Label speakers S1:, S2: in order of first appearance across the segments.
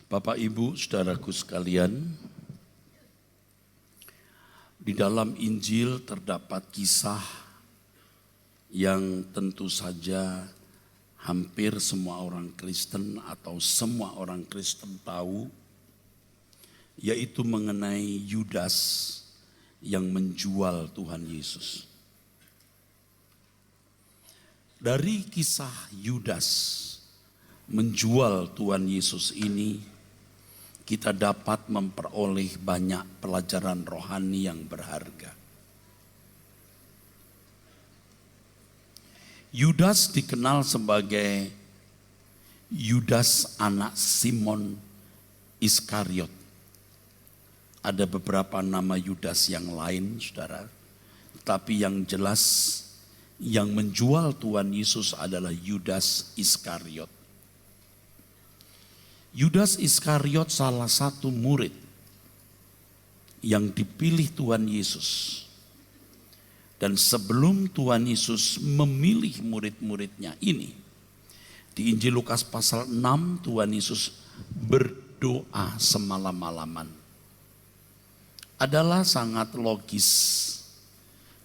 S1: Bapak, Ibu, saudaraku sekalian, di dalam Injil terdapat kisah yang tentu saja hampir semua orang Kristen atau semua orang Kristen tahu, yaitu mengenai Yudas yang menjual Tuhan Yesus. Dari kisah Yudas menjual Tuhan Yesus ini, kita dapat memperoleh banyak pelajaran rohani yang berharga. Yudas dikenal sebagai Yudas anak Simon Iskariot. Ada beberapa nama Yudas yang lain, saudara. Tapi yang jelas yang menjual Tuhan Yesus adalah Yudas Iskariot. Yudas Iskariot salah satu murid yang dipilih Tuhan Yesus. Dan sebelum Tuhan Yesus memilih murid-muridnya ini, di Injil Lukas pasal 6 Tuhan Yesus berdoa semalam-malaman. Adalah sangat logis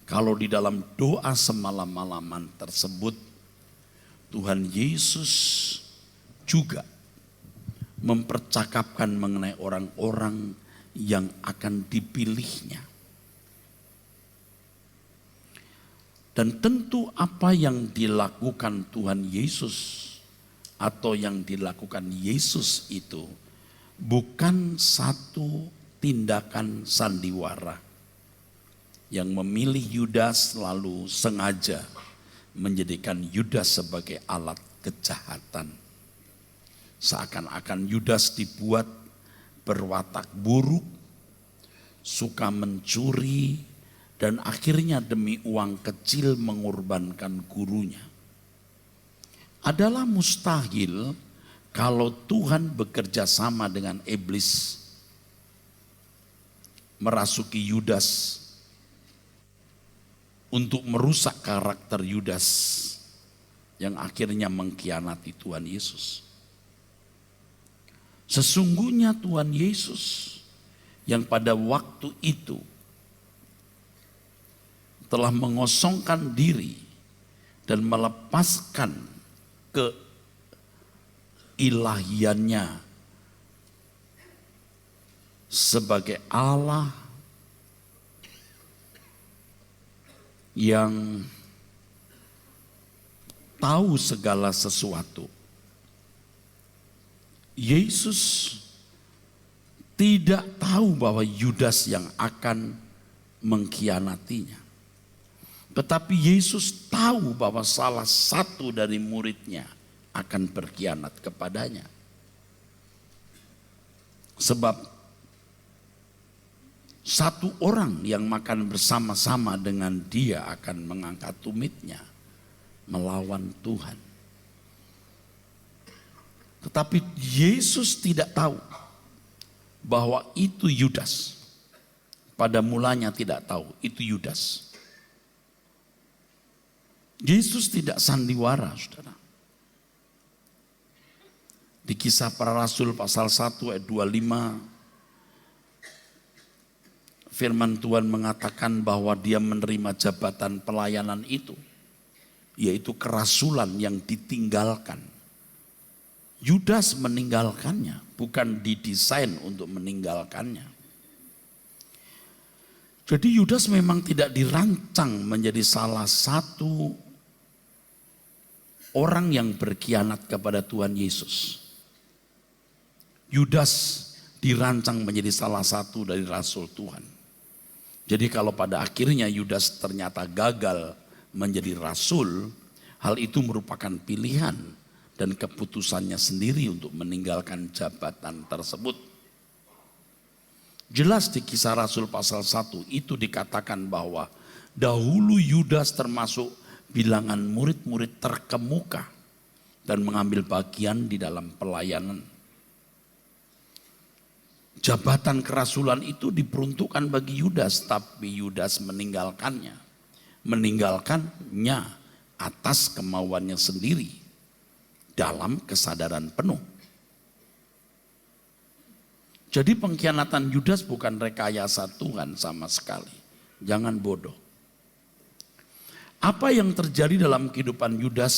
S1: kalau di dalam doa semalam-malaman tersebut Tuhan Yesus juga mempercakapkan mengenai orang-orang yang akan dipilihnya. Dan tentu apa yang dilakukan Tuhan Yesus atau yang dilakukan Yesus itu bukan satu tindakan sandiwara yang memilih Yudas lalu sengaja menjadikan Yudas sebagai alat kejahatan. Seakan-akan Yudas dibuat berwatak buruk, suka mencuri, dan akhirnya demi uang kecil mengorbankan gurunya. Adalah mustahil kalau Tuhan bekerja sama dengan iblis merasuki Yudas untuk merusak karakter Yudas yang akhirnya mengkhianati Tuhan Yesus. Sesungguhnya Tuhan Yesus yang pada waktu itu telah mengosongkan diri dan melepaskan keilahiannya sebagai Allah yang tahu segala sesuatu. Yesus tidak tahu bahwa Yudas yang akan mengkhianatinya. Tetapi Yesus tahu bahwa salah satu dari muridnya akan berkhianat kepadanya. Sebab satu orang yang makan bersama-sama dengan dia akan mengangkat tumitnya melawan Tuhan. Tetapi Yesus tidak tahu bahwa itu Yudas. Pada mulanya tidak tahu itu Yudas. Yesus tidak sandiwara, saudara. Di Kisah Para Rasul pasal 1 ayat 25, firman Tuhan mengatakan bahwa dia menerima jabatan pelayanan itu, yaitu kerasulan yang ditinggalkan. Yudas meninggalkannya, bukan didesain untuk meninggalkannya. Jadi Yudas memang tidak dirancang menjadi salah satu orang yang berkhianat kepada Tuhan Yesus. Yudas dirancang menjadi salah satu dari rasul Tuhan. Jadi kalau pada akhirnya Yudas ternyata gagal menjadi rasul, hal itu merupakan pilihan dan keputusannya sendiri untuk meninggalkan jabatan tersebut. Jelas di Kisah Rasul pasal 1 itu dikatakan bahwa dahulu Yudas termasuk bilangan murid-murid terkemuka dan mengambil bagian di dalam pelayanan. Jabatan kerasulan itu diperuntukkan bagi Yudas, tapi Yudas meninggalkannya atas kemauannya sendiri dalam kesadaran penuh. Jadi pengkhianatan Yudas bukan rekayasa Tuhan sama sekali. Jangan bodoh. Apa yang terjadi dalam kehidupan Yudas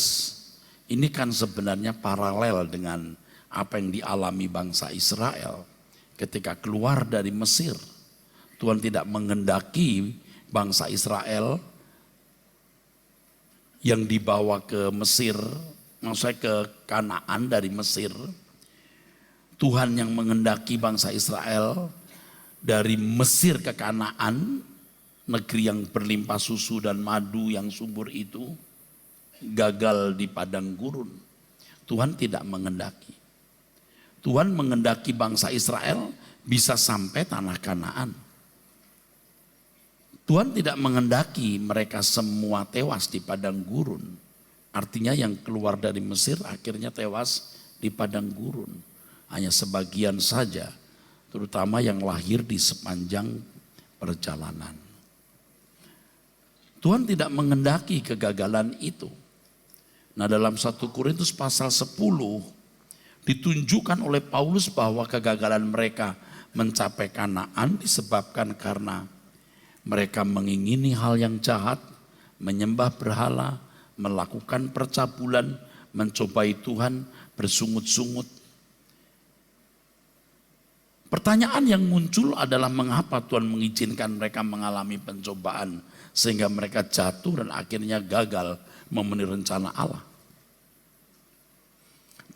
S1: ini kan sebenarnya paralel dengan apa yang dialami bangsa Israel ketika keluar dari Mesir. Tuhan tidak menghendaki bangsa Israel yang dibawa ke Mesir, maksudnya ke Kanaan dari Mesir. Tuhan yang menghendaki bangsa Israel dari Mesir ke Kanaan, negeri yang berlimpah susu dan madu yang subur itu, gagal di padang gurun. Tuhan tidak menghendaki. Tuhan menghendaki bangsa Israel bisa sampai tanah Kanaan. Tuhan tidak menghendaki mereka semua tewas di padang gurun. Artinya yang keluar dari Mesir akhirnya tewas di padang gurun. Hanya sebagian saja, terutama yang lahir di sepanjang perjalanan. Tuhan tidak menghendaki kegagalan itu. Nah, dalam 1 Korintus pasal 10 ditunjukkan oleh Paulus bahwa kegagalan mereka mencapai Kanaan disebabkan karena mereka mengingini hal yang jahat, menyembah berhala, melakukan percabulan, mencobai Tuhan, bersungut-sungut. Pertanyaan yang muncul adalah mengapa Tuhan mengizinkan mereka mengalami pencobaan sehingga mereka jatuh dan akhirnya gagal memenuhi rencana Allah.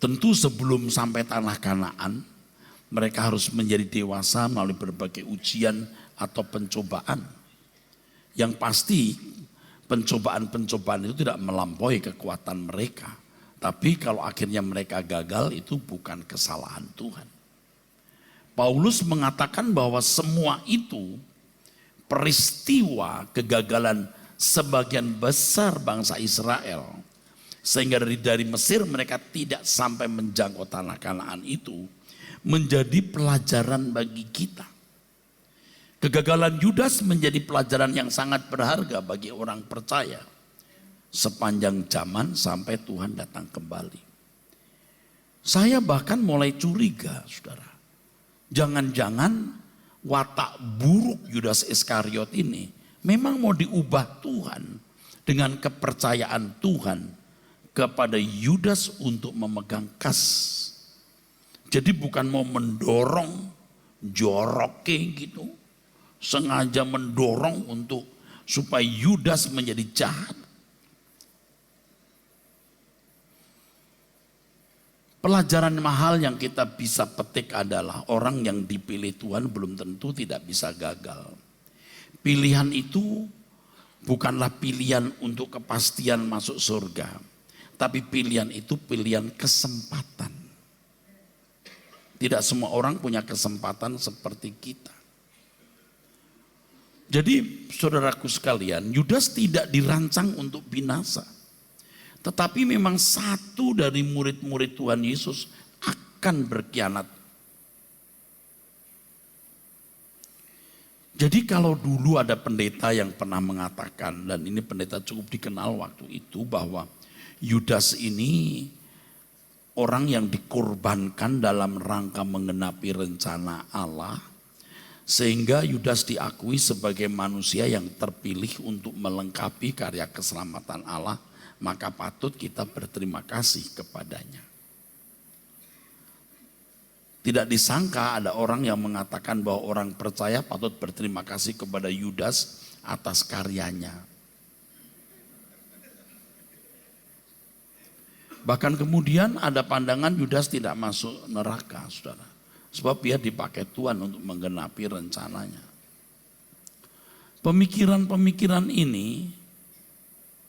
S1: Tentu sebelum sampai tanah Kanaan, mereka harus menjadi dewasa melalui berbagai ujian atau pencobaan. Yang pasti pencobaan-pencobaan itu tidak melampaui kekuatan mereka. Tapi kalau akhirnya mereka gagal itu bukan kesalahan Tuhan. Paulus mengatakan bahwa semua itu peristiwa kegagalan sebagian besar bangsa Israel. Sehingga dari Mesir mereka tidak sampai menjangkau tanah Kanaan itu menjadi pelajaran bagi kita. Kegagalan Yudas menjadi pelajaran yang sangat berharga bagi orang percaya sepanjang zaman sampai Tuhan datang kembali. Saya bahkan mulai curiga, saudara. Jangan-jangan watak buruk Yudas Iskariot ini memang mau diubah Tuhan dengan kepercayaan Tuhan kepada Yudas untuk memegang kas. Jadi bukan mau mendorong, joroke gitu, sengaja mendorong untuk supaya Yudas menjadi jahat. Pelajaran mahal yang kita bisa petik adalah orang yang dipilih Tuhan belum tentu tidak bisa gagal. Pilihan itu bukanlah pilihan untuk kepastian masuk surga. Tapi pilihan itu pilihan kesempatan. Tidak semua orang punya kesempatan seperti kita. Jadi saudaraku sekalian, Yudas tidak dirancang untuk binasa. Tetapi memang satu dari murid-murid Tuhan Yesus akan berkhianat. Jadi kalau dulu ada pendeta yang pernah mengatakan, dan ini pendeta cukup dikenal waktu itu, bahwa Yudas ini orang yang dikorbankan dalam rangka menggenapi rencana Allah. Sehingga Yudas diakui sebagai manusia yang terpilih untuk melengkapi karya keselamatan Allah. Maka patut kita berterima kasih kepadanya. Tidak disangka ada orang yang mengatakan bahwa orang percaya patut berterima kasih kepada Yudas atas karyanya. Bahkan kemudian ada pandangan Yudas tidak masuk neraka, saudara. Sebab dia dipakai Tuhan untuk menggenapi rencananya. Pemikiran-pemikiran ini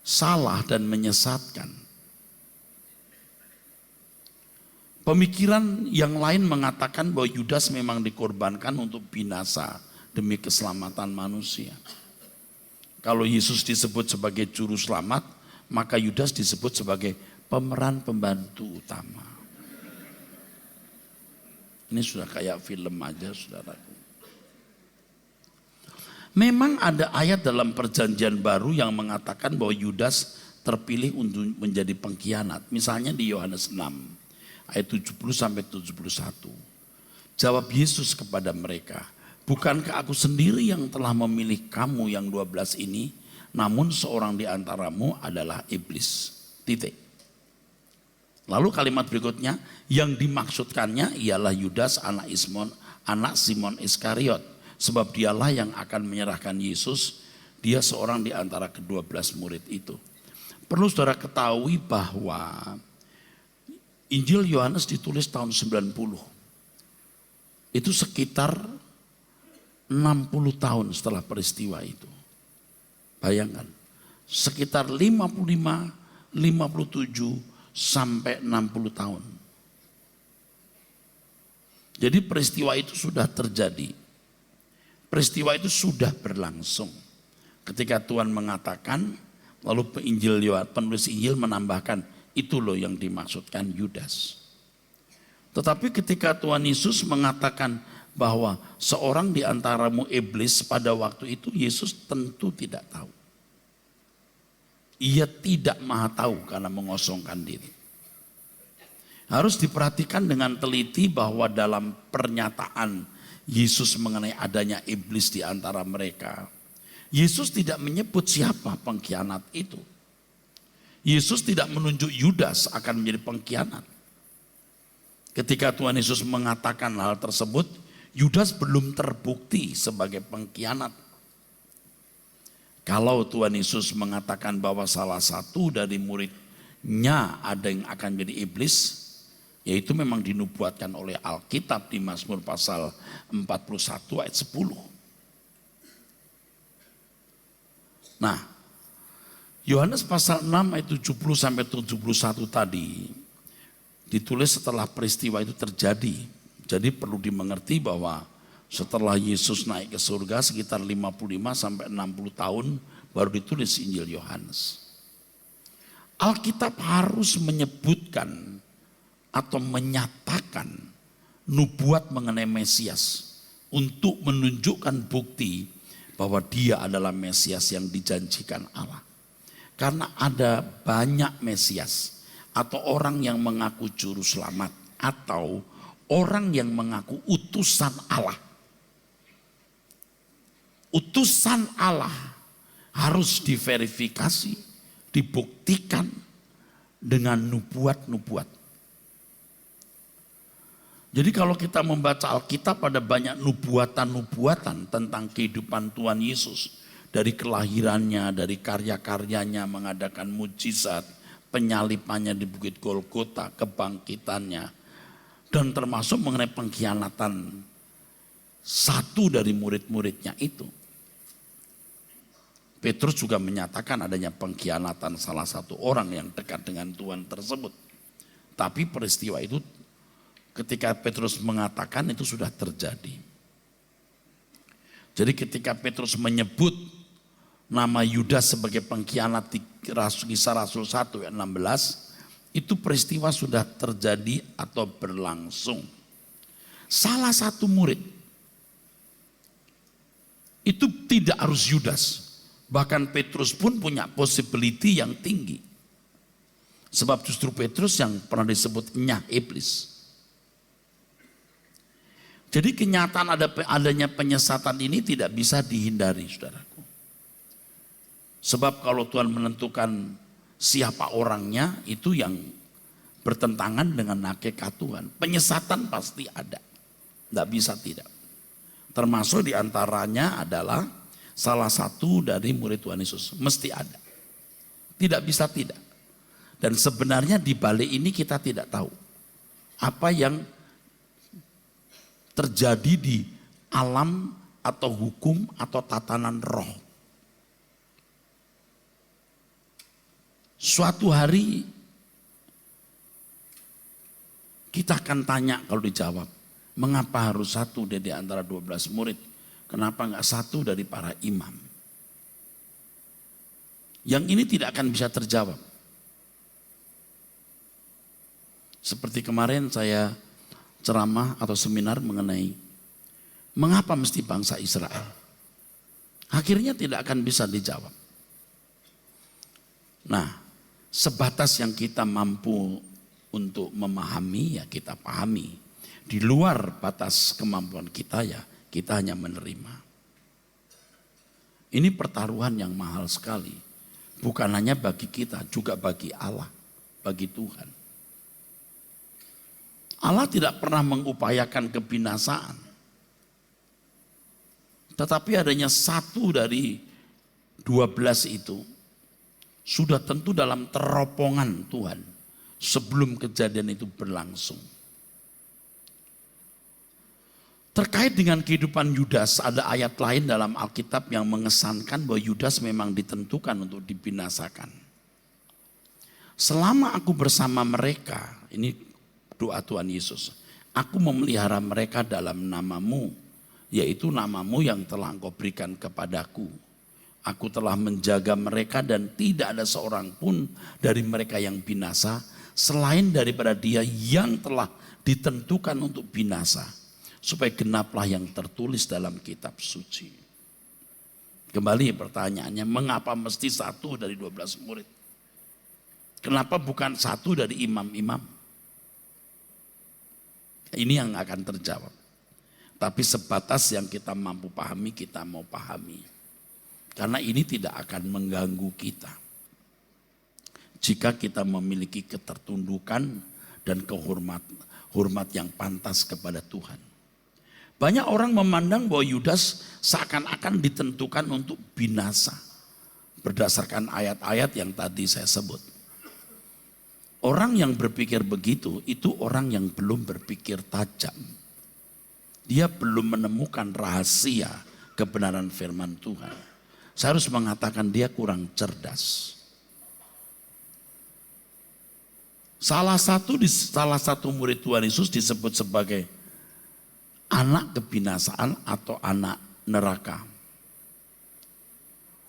S1: salah dan menyesatkan. Pemikiran yang lain mengatakan bahwa Yudas memang dikorbankan untuk binasa demi keselamatan manusia. Kalau Yesus disebut sebagai juru selamat, maka Yudas disebut sebagai pemeran pembantu utama. Ini sudah kayak film aja, saudaraku. Memang ada ayat dalam perjanjian baru yang mengatakan bahwa Yudas terpilih untuk menjadi pengkhianat. Misalnya di Yohanes 6 ayat 70 sampai 71. Jawab Yesus kepada mereka, bukankah aku sendiri yang telah memilih kamu yang 12 ini, namun seorang di antaramu adalah iblis. Titik. Lalu kalimat berikutnya, yang dimaksudkannya ialah Yudas anak Simon Iskariot, sebab dialah yang akan menyerahkan Yesus. Dia seorang di antara ke-12 murid itu. Perlu saudara ketahui bahwa Injil Yohanes ditulis tahun 90. Itu sekitar 60 tahun setelah peristiwa itu. Bayangkan, sekitar 55, 57 sampai 60 tahun. Jadi peristiwa itu sudah terjadi. Peristiwa itu sudah berlangsung. Ketika Tuhan mengatakan, lalu penulis Injil menambahkan, itu loh yang dimaksudkan Yudas. Tetapi ketika Tuhan Yesus mengatakan bahwa seorang di antaramu iblis, pada waktu itu Yesus tentu tidak tahu. Ia tidak maha tahu karena mengosongkan diri. Harus diperhatikan dengan teliti bahwa dalam pernyataan Yesus mengenai adanya iblis di antara mereka, Yesus tidak menyebut siapa pengkhianat itu. Yesus tidak menunjuk Yudas akan menjadi pengkhianat. Ketika Tuhan Yesus mengatakan hal tersebut, Yudas belum terbukti sebagai pengkhianat. Kalau Tuhan Yesus mengatakan bahwa salah satu dari muridnya ada yang akan menjadi iblis, yaitu memang dinubuatkan oleh Alkitab di Mazmur pasal 41 ayat 10. Nah, Yohanes pasal 6 ayat 70 sampai 71 tadi ditulis setelah peristiwa itu terjadi. Jadi perlu dimengerti bahwa setelah Yesus naik ke surga sekitar 55 sampai 60 tahun baru ditulis Injil Yohanes. Alkitab harus menyebutkan atau menyatakan nubuat mengenai Mesias untuk menunjukkan bukti bahwa dia adalah Mesias yang dijanjikan Allah. Karena ada banyak Mesias atau orang yang mengaku juru selamat atau orang yang mengaku utusan Allah. Utusan Allah harus diverifikasi, dibuktikan dengan nubuat-nubuat. Jadi kalau kita membaca Alkitab ada banyak nubuatan-nubuatan tentang kehidupan Tuhan Yesus. Dari kelahirannya, dari karya-karyanya mengadakan mujizat, penyalipannya di Bukit Golgota, kebangkitannya. Dan termasuk mengenai pengkhianatan satu dari murid-muridnya itu. Petrus juga menyatakan adanya pengkhianatan salah satu orang yang dekat dengan Tuhan tersebut. Tapi peristiwa itu ketika Petrus mengatakan itu sudah terjadi. Jadi ketika Petrus menyebut nama Yudas sebagai pengkhianat di Kisah Rasul 1 ayat 16, itu peristiwa sudah terjadi atau berlangsung. Salah satu murid itu tidak harus Yudas. Bahkan Petrus pun punya possibility yang tinggi. Sebab justru Petrus yang pernah disebut nyah iblis. Jadi kenyataan adanya penyesatan ini tidak bisa dihindari, saudaraku. Sebab kalau Tuhan menentukan siapa orangnya, itu yang bertentangan dengan hakikat Tuhan. Penyesatan pasti ada, tidak bisa tidak. Termasuk diantaranya adalah salah satu dari murid Tuhan Yesus, mesti ada. Tidak bisa tidak. Dan sebenarnya di balik ini kita tidak tahu apa yang terjadi di alam atau hukum atau tatanan roh. Suatu hari kita akan tanya kalau dijawab, mengapa harus satu dari antara 12 murid? Kenapa enggak satu dari para imam? Yang ini tidak akan bisa terjawab. Seperti kemarin saya ceramah atau seminar mengenai mengapa mesti bangsa Israel. Akhirnya tidak akan bisa dijawab. Nah, sebatas yang kita mampu untuk memahami ya kita pahami. Di luar batas kemampuan kita ya, kita hanya menerima. Ini pertaruhan yang mahal sekali. Bukan hanya bagi kita, juga bagi Allah, bagi Tuhan. Allah tidak pernah mengupayakan kebinasaan. Tetapi adanya satu dari 12 itu sudah tentu dalam teropongan Tuhan sebelum kejadian itu berlangsung. Terkait dengan kehidupan Yudas, ada ayat lain dalam Alkitab yang mengesankan bahwa Yudas memang ditentukan untuk dibinasakan. Selama aku bersama mereka, ini doa Tuhan Yesus, aku memelihara mereka dalam namamu, yaitu namamu yang telah engkau berikan kepadaku. Aku telah menjaga mereka dan tidak ada seorang pun dari mereka yang binasa, selain daripada dia yang telah ditentukan untuk binasa. Supaya genaplah yang tertulis dalam kitab suci. Kembali pertanyaannya, mengapa mesti satu dari 12 murid? Kenapa bukan satu dari imam-imam? Ini yang akan terjawab. Tapi sebatas yang kita mampu pahami, kita mau pahami. Karena ini tidak akan mengganggu kita. Jika kita memiliki ketertundukan dan hormat yang pantas kepada Tuhan. Banyak orang memandang bahwa Yudas seakan-akan ditentukan untuk binasa. Berdasarkan ayat-ayat yang tadi saya sebut. Orang yang berpikir begitu, itu orang yang belum berpikir tajam. Dia belum menemukan rahasia kebenaran firman Tuhan. Saya harus mengatakan dia kurang cerdas. Salah satu murid Tuhan Yesus disebut sebagai anak kebinasaan atau anak neraka.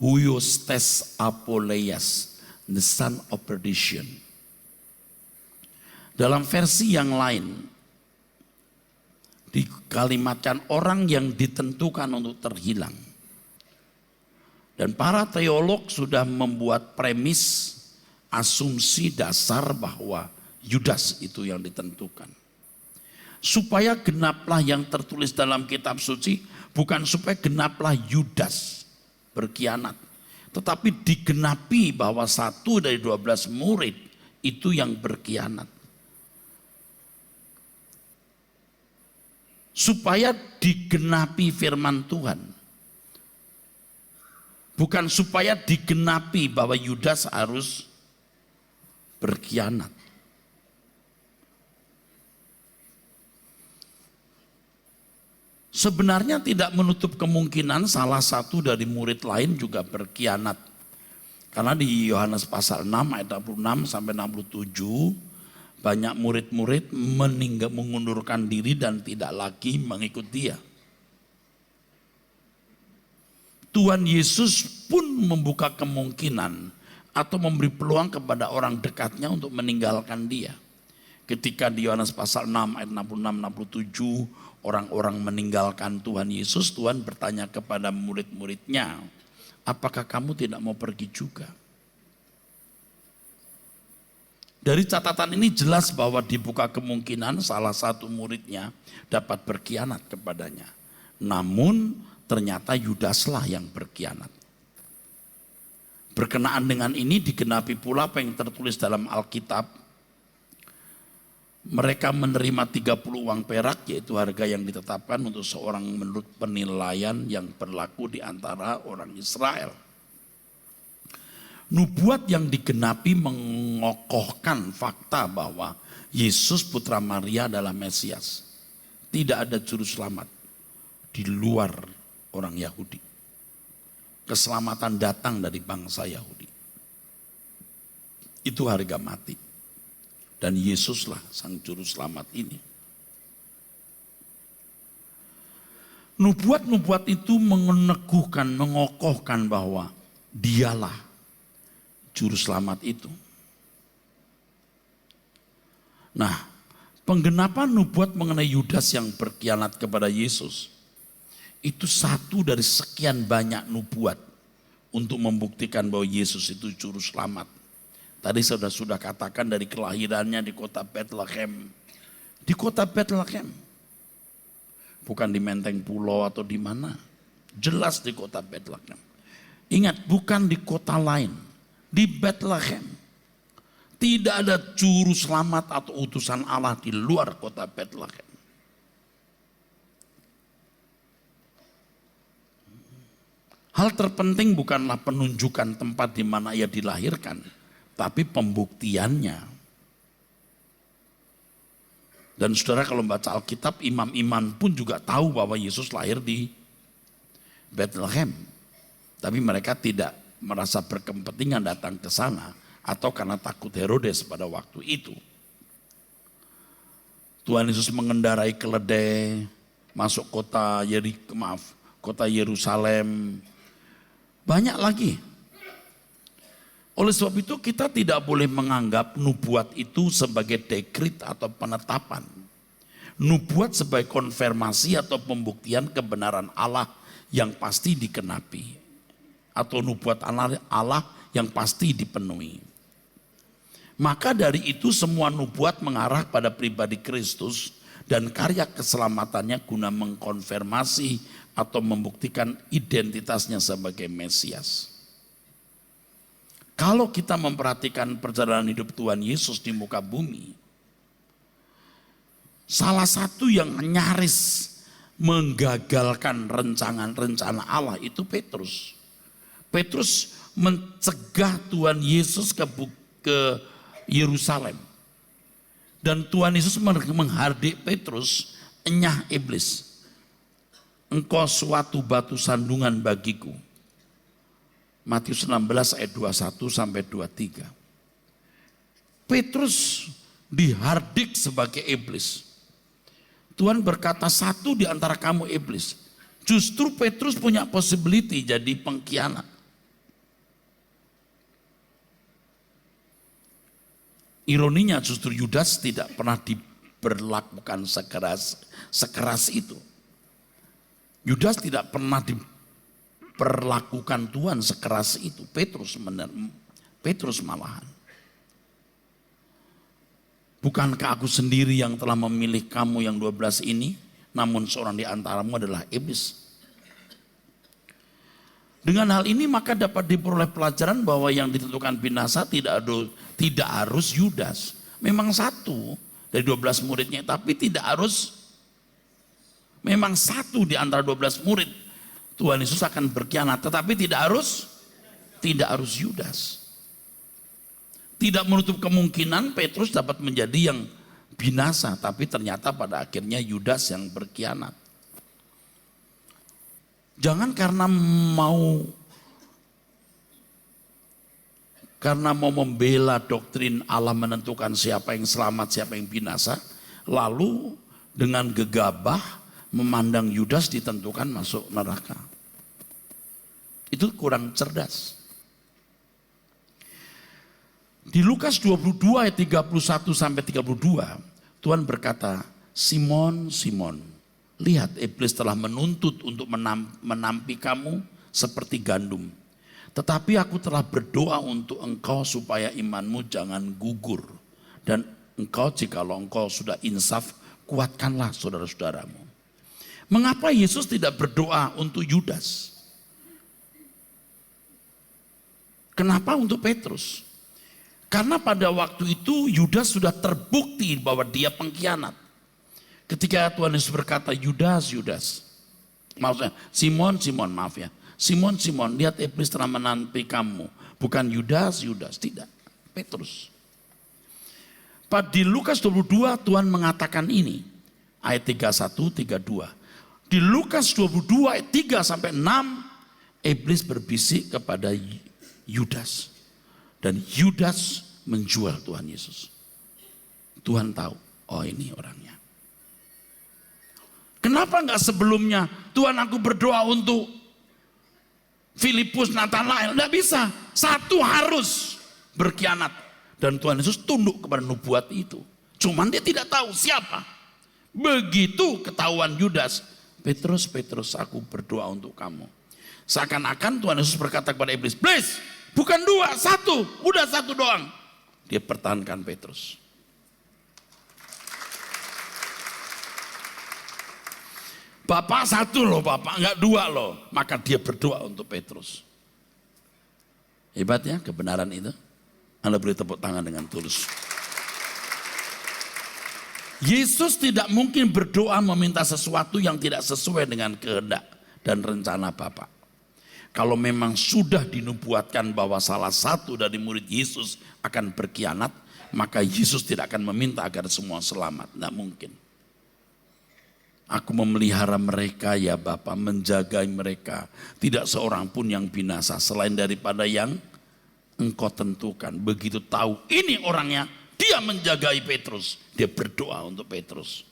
S1: Huiostes apoleias, the son of perdition. Dalam versi yang lain, dikalimatkan orang yang ditentukan untuk terhilang. Dan para teolog sudah membuat premis, asumsi dasar bahwa Yudas itu yang ditentukan. Supaya genaplah yang tertulis dalam kitab suci, bukan supaya genaplah Yudas berkhianat. Tetapi digenapi bahwa satu dari 12 murid itu yang berkhianat. Supaya digenapi firman Tuhan. Bukan supaya digenapi bahwa Yudas harus berkhianat. Sebenarnya tidak menutup kemungkinan salah satu dari murid lain juga berkhianat. Karena di Yohanes pasal 6 ayat 66 sampai 67 banyak murid-murid mengundurkan diri dan tidak lagi mengikut dia. Tuhan Yesus pun membuka kemungkinan atau memberi peluang kepada orang dekatnya untuk meninggalkan dia. Ketika di Yohanes pasal 6 ayat 66-67 orang-orang meninggalkan Tuhan Yesus, Tuhan bertanya kepada murid-muridnya, apakah kamu tidak mau pergi juga? Dari catatan ini jelas bahwa dibuka kemungkinan salah satu muridnya dapat berkhianat kepadanya. Namun ternyata Yudaslah yang berkhianat. Berkenaan dengan ini digenapi pula apa yang tertulis dalam Alkitab. Mereka menerima 30 uang perak, yaitu harga yang ditetapkan untuk seorang menurut penilaian yang berlaku di antara orang Israel. Nubuat yang digenapi mengokohkan fakta bahwa Yesus putra Maria adalah Mesias. Tidak ada juru selamat di luar orang Yahudi. Keselamatan datang dari bangsa Yahudi. Itu harga mati. Dan Yesuslah sang juru selamat ini. Nubuat-nubuat itu meneguhkan, mengokohkan bahwa dialah juru selamat itu. Nah, penggenapan nubuat mengenai Yudas yang berkhianat kepada Yesus, itu satu dari sekian banyak nubuat untuk membuktikan bahwa Yesus itu juru selamat. Tadi sudah katakan dari kelahirannya di kota Bethlehem, Di kota Bethlehem. Bukan di Menteng Pulau atau di mana. Jelas di kota Bethlehem. Ingat, bukan di kota lain. Di Bethlehem. Tidak ada juru selamat atau utusan Allah di luar kota Bethlehem. Hal terpenting bukanlah penunjukan tempat di mana ia dilahirkan, tapi pembuktiannya. Dan saudara kalau baca Alkitab, imam-imam pun juga tahu bahwa Yesus lahir di Bethlehem. Tapi mereka tidak merasa berkepentingan datang ke sana atau karena takut Herodes pada waktu itu. Tuhan Yesus mengendarai keledai masuk kota Yerusalem. Banyak lagi. Oleh sebab itu kita tidak boleh menganggap nubuat itu sebagai dekrit atau penetapan. Nubuat sebagai konfirmasi atau pembuktian kebenaran Allah yang pasti dikenapi. Atau nubuat Allah yang pasti dipenuhi. Maka dari itu semua nubuat mengarah pada pribadi Kristus dan karya keselamatannya guna mengkonfirmasi atau membuktikan identitasnya sebagai Mesias. Kalau kita memperhatikan perjalanan hidup Tuhan Yesus di muka bumi, salah satu yang nyaris menggagalkan rencana Allah itu Petrus. Petrus mencegah Tuhan Yesus ke Yerusalem. Dan Tuhan Yesus menghardik Petrus, enyah iblis, engkau suatu batu sandungan bagiku. Matius 16 ayat 21 sampai 23. Petrus dihardik sebagai iblis. Tuhan berkata, satu di antara kamu iblis. Justru Petrus punya possibility jadi pengkhianat. Ironinya justru Yudas tidak pernah diberlakukan sekeras itu. Yudas tidak pernah diperlakukan Tuhan sekeras itu. Petrus malahan. Bukankah aku sendiri yang telah memilih kamu yang 12 ini, namun seorang di antaramu adalah iblis. Dengan hal ini maka dapat diperoleh pelajaran bahwa yang ditentukan binasa tidak harus Yudas. Memang satu dari 12 muridnya, tapi tidak harus, memang satu di antara 12 murid Tuhan Yesus akan berkhianat, tetapi tidak harus Yudas. Tidak menutup kemungkinan Petrus dapat menjadi yang binasa, tapi ternyata pada akhirnya Yudas yang berkhianat. Jangan karena mau membela doktrin Allah menentukan siapa yang selamat, siapa yang binasa, lalu dengan gegabah memandang Yudas ditentukan masuk neraka. Itu kurang cerdas. Di Lukas 22 ayat 31 sampai 32, Tuhan berkata, Simon, Simon, lihat iblis telah menuntut untuk menampi kamu seperti gandum. Tetapi aku telah berdoa untuk engkau supaya imanmu jangan gugur. Dan engkau jikalau engkau sudah insaf, kuatkanlah saudara-saudaramu. Mengapa Yesus tidak berdoa untuk Yudas? Kenapa untuk Petrus? Karena pada waktu itu Yudas sudah terbukti bahwa dia pengkhianat. Ketika Tuhan Yesus berkata, Yudas, maksudnya Simon, maaf ya. Simon, lihat iblis telah menampi kamu. Bukan Yudas, tidak. Petrus. Di Lukas 22 Tuhan mengatakan ini. Ayat 31, 32. Di Lukas 22 ayat 3 sampai 6. Iblis berbisik kepada Yudas. Dan Yudas menjual Tuhan Yesus. Tuhan tahu, oh ini orangnya. Kenapa enggak sebelumnya, Tuhan aku berdoa untuk Filipus, Nathanael? Enggak bisa, satu harus berkhianat. Dan Tuhan Yesus tunduk kepada nubuat itu. Cuman dia tidak tahu siapa. Begitu ketahuan Yudas, Petrus, aku berdoa untuk kamu. Seakan-akan Tuhan Yesus berkata kepada iblis, iblis, bukan dua, satu, udah satu doang. Dia pertahankan Petrus. Bapak satu loh, Bapak enggak dua loh. Maka dia berdoa untuk Petrus. Hebat ya kebenaran itu. Anda beri tepuk tangan dengan tulus. Yesus tidak mungkin berdoa meminta sesuatu yang tidak sesuai dengan kehendak dan rencana Bapa. Kalau memang sudah dinubuatkan bahwa salah satu dari murid Yesus akan berkhianat, maka Yesus tidak akan meminta agar semua selamat. Tidak mungkin. Aku memelihara mereka ya Bapa, menjagai mereka. Tidak seorang pun yang binasa selain daripada yang Engkau tentukan. Begitu tahu ini orangnya, dia menjagai Petrus. Dia berdoa untuk Petrus.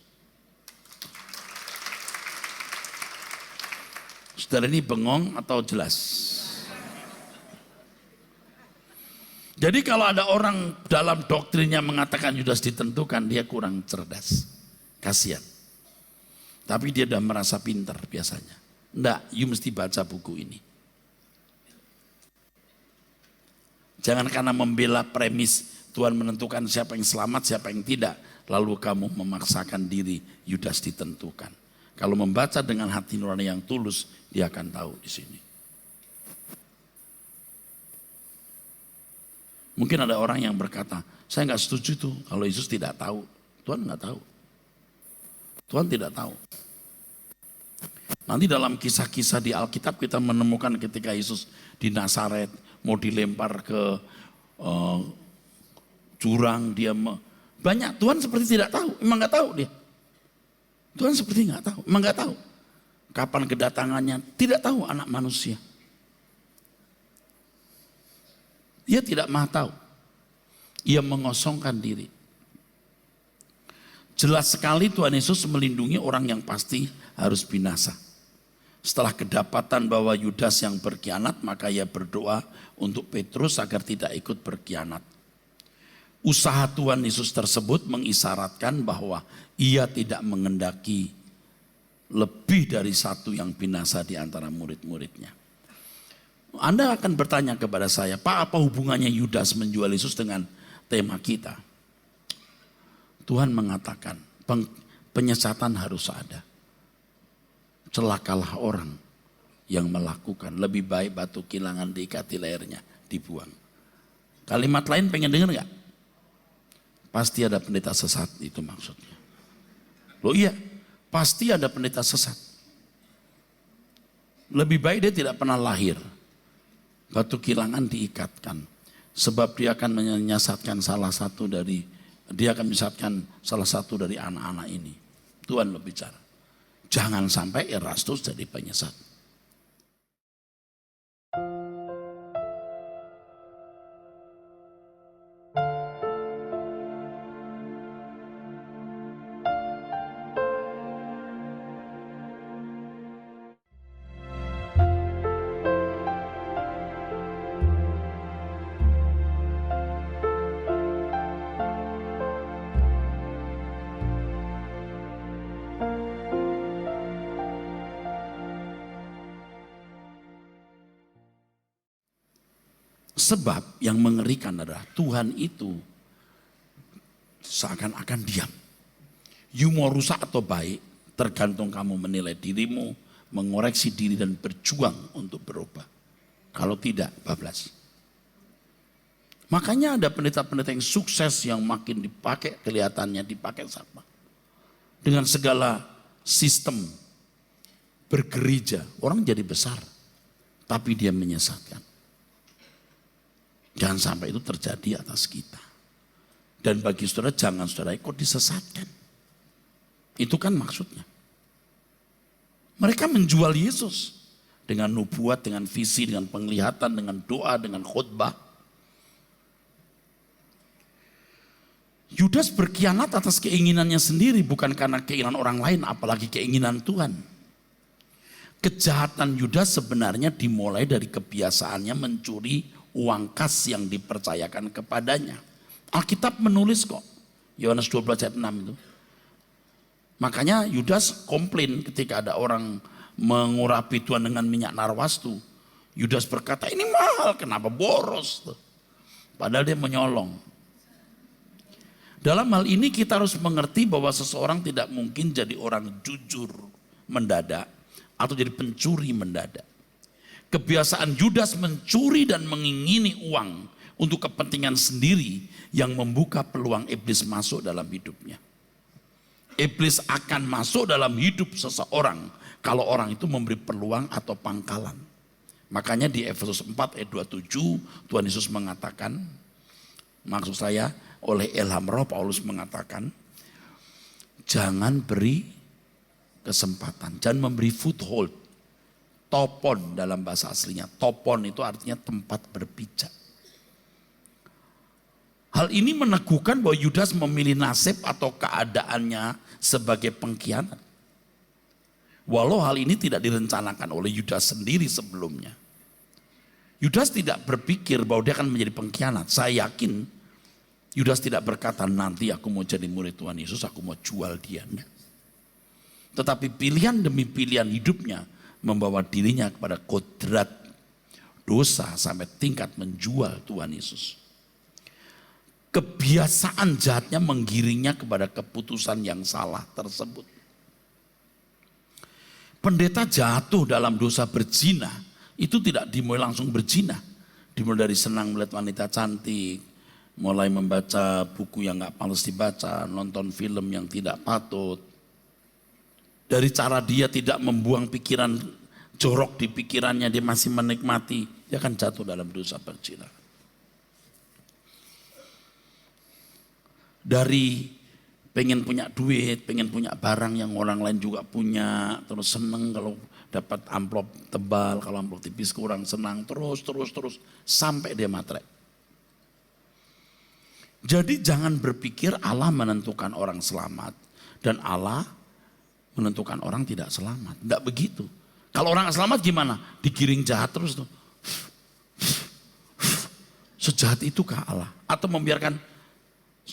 S1: Saudara ini bengong atau jelas? Jadi kalau ada orang dalam doktrinnya mengatakan Yudas ditentukan, dia kurang cerdas. Kasihan. Tapi dia sudah merasa pintar biasanya. Enggak, you mesti baca buku ini. Jangan karena membela premis Tuhan menentukan siapa yang selamat, siapa yang tidak. Lalu kamu memaksakan diri Yudas ditentukan. Kalau membaca dengan hati nurani yang tulus, dia akan tahu di sini. Mungkin ada orang yang berkata, saya nggak setuju tuh kalau Yesus tidak tahu. Tuhan nggak tahu. Tuhan tidak tahu. Nanti dalam kisah-kisah di Alkitab kita menemukan ketika Yesus di Nazaret mau dilempar ke jurang, banyak. Tuhan seperti tidak tahu, emang nggak tahu dia. Tuhan seperti nggak tahu, emang nggak tahu. Kapan kedatangannya, tidak tahu anak manusia. Dia tidak maha tahu. Ia mengosongkan diri. Jelas sekali Tuhan Yesus melindungi orang yang pasti harus binasa. Setelah kedapatan bahwa Yudas yang berkhianat, maka ia berdoa untuk Petrus agar tidak ikut berkhianat. Usaha Tuhan Yesus tersebut mengisyaratkan bahwa ia tidak mengendaki lebih dari satu yang binasa di antara murid-muridnya. Anda akan bertanya kepada saya, Pak, apa hubungannya Yudas menjual Yesus dengan tema kita? Tuhan mengatakan penyesatan harus ada. Celakalah orang yang melakukan, lebih baik batu kilangan diikat di lehernya, dibuang. Kalimat lain pengen dengar gak? Pasti ada pendeta sesat, itu maksudnya. Loh iya, pasti ada pendeta sesat. Lebih baik dia tidak pernah lahir. Batu kilangan diikatkan. Sebab dia akan menyesatkan salah satu dari anak-anak ini. Tuhan berbicara. Jangan sampai Erastus jadi penyesat. Sebab yang mengerikan adalah Tuhan itu seakan-akan diam. You mau rusak atau baik, tergantung kamu menilai dirimu, mengoreksi diri dan berjuang untuk berubah. Kalau tidak, bablas. Makanya ada pendeta-pendeta yang sukses yang makin dipakai, kelihatannya dipakai sama. Dengan segala sistem bergereja, orang jadi besar, tapi dia menyesatkan. Jangan sampai itu terjadi atas kita. Dan bagi saudara, jangan saudara ikut disesatkan. Itu kan maksudnya. Mereka menjual Yesus dengan nubuat, dengan visi, dengan penglihatan, dengan doa, dengan khutbah. Yudas berkhianat atas keinginannya sendiri, bukan karena keinginan orang lain, apalagi keinginan Tuhan. Kejahatan Yudas sebenarnya dimulai dari kebiasaannya mencuri uang kas yang dipercayakan kepadanya. Alkitab menulis kok, Yohanes 12 ayat 6 itu. Makanya Yudas komplain ketika ada orang mengurapi Tuhan dengan minyak narwastu. Yudas berkata, ini mahal, kenapa boros? Padahal dia menyolong. Dalam hal ini kita harus mengerti bahwa seseorang tidak mungkin jadi orang jujur mendadak atau jadi pencuri mendadak. Kebiasaan Yudas mencuri dan mengingini uang untuk kepentingan sendiri yang membuka peluang iblis masuk dalam hidupnya. Iblis akan masuk dalam hidup seseorang kalau orang itu memberi peluang atau pangkalan. Makanya di Efesus 4 ayat 27 Tuhan Yesus mengatakan, maksud saya oleh ilham Roh Paulus mengatakan, jangan beri kesempatan, jangan memberi foothold. Topon dalam bahasa aslinya, topon itu artinya tempat berpijak. Hal ini meneguhkan bahwa Yudas memilih nasib atau keadaannya sebagai pengkhianat. Walau hal ini tidak direncanakan oleh Yudas sendiri sebelumnya. Yudas tidak berpikir bahwa dia akan menjadi pengkhianat. Saya yakin Yudas tidak berkata nanti aku mau jadi murid Tuhan Yesus, aku mau jual dia. Tetapi pilihan demi pilihan hidupnya membawa dirinya kepada kodrat dosa sampai tingkat menjual Tuhan Yesus. Kebiasaan jahatnya menggiringnya kepada keputusan yang salah tersebut. Pendeta jatuh dalam dosa berzina, itu tidak dimulai langsung berzina. Dimulai dari senang melihat wanita cantik, mulai membaca buku yang gak pantas dibaca, nonton film yang tidak patut. Dari cara dia tidak membuang pikiran jorok di pikirannya, dia masih menikmati, dia akan jatuh dalam dosa berzina. Dari pengen punya duit, pengen punya barang yang orang lain juga punya, terus seneng kalau dapat amplop tebal, kalau amplop tipis kurang senang, terus sampai dia matre. Jadi jangan berpikir Allah menentukan orang selamat dan Allah menentukan orang tidak selamat. Tidak begitu. Kalau orang selamat gimana? Digiring jahat terus tuh. Sejahat itukah Allah? Atau membiarkan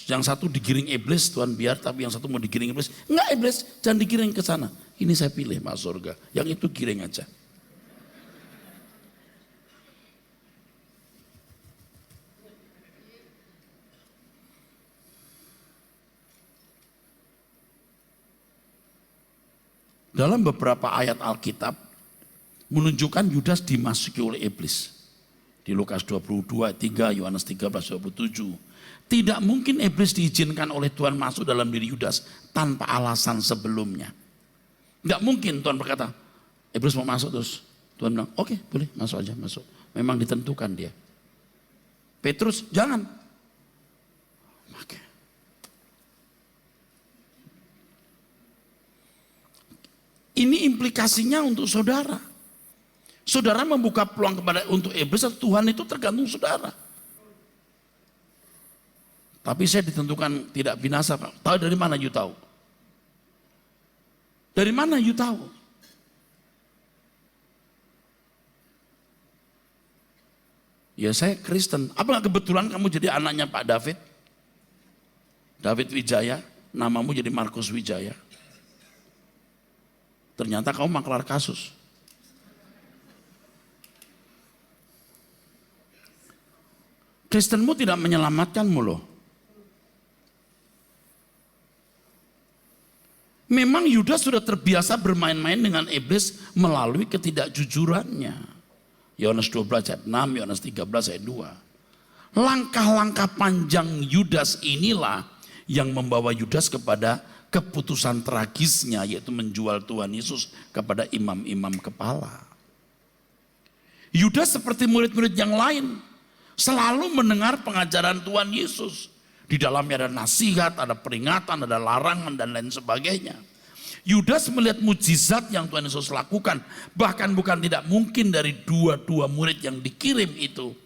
S1: yang satu digiring iblis, Tuhan biar, tapi yang satu mau digiring iblis. Enggak iblis, jangan digiring ke sana. Ini saya pilih masuk surga. Yang itu giring aja. Dalam beberapa ayat Alkitab menunjukkan Yudas dimasuki oleh iblis. Di Lukas 22 ayat 3, Yohanes 13:27. Tidak mungkin iblis diizinkan oleh Tuhan masuk dalam diri Yudas tanpa alasan sebelumnya. Enggak mungkin Tuhan berkata, iblis mau masuk terus. Tuhan bilang, oke, boleh masuk aja, masuk. Memang ditentukan dia. Petrus, jangan. Oke. Ini implikasinya untuk saudara. Saudara membuka peluang kepada untuk iblis atau Tuhan itu tergantung saudara. Tapi saya ditentukan tidak binasa, Pak. Tahu dari mana you tahu? Dari mana you tahu? Ya saya Kristen. Apa kebetulan kamu jadi anaknya Pak David? David Wijaya, namamu jadi Markus Wijaya. Ternyata kamu maklar kasus. Kristenmu tidak menyelamatkanmu loh. Memang Yudas sudah terbiasa bermain-main dengan iblis melalui ketidakjujurannya. Yohanes 12 ayat 6, Yohanes 13 ayat 2. Langkah-langkah panjang Yudas inilah yang membawa Yudas kepada keputusan tragisnya, yaitu menjual Tuhan Yesus kepada imam-imam kepala. Yudas seperti murid-murid yang lain selalu mendengar pengajaran Tuhan Yesus. Di dalamnya ada nasihat, ada peringatan, ada larangan dan lain sebagainya. Yudas melihat mujizat yang Tuhan Yesus lakukan. Bahkan bukan tidak mungkin dari dua murid yang dikirim itu.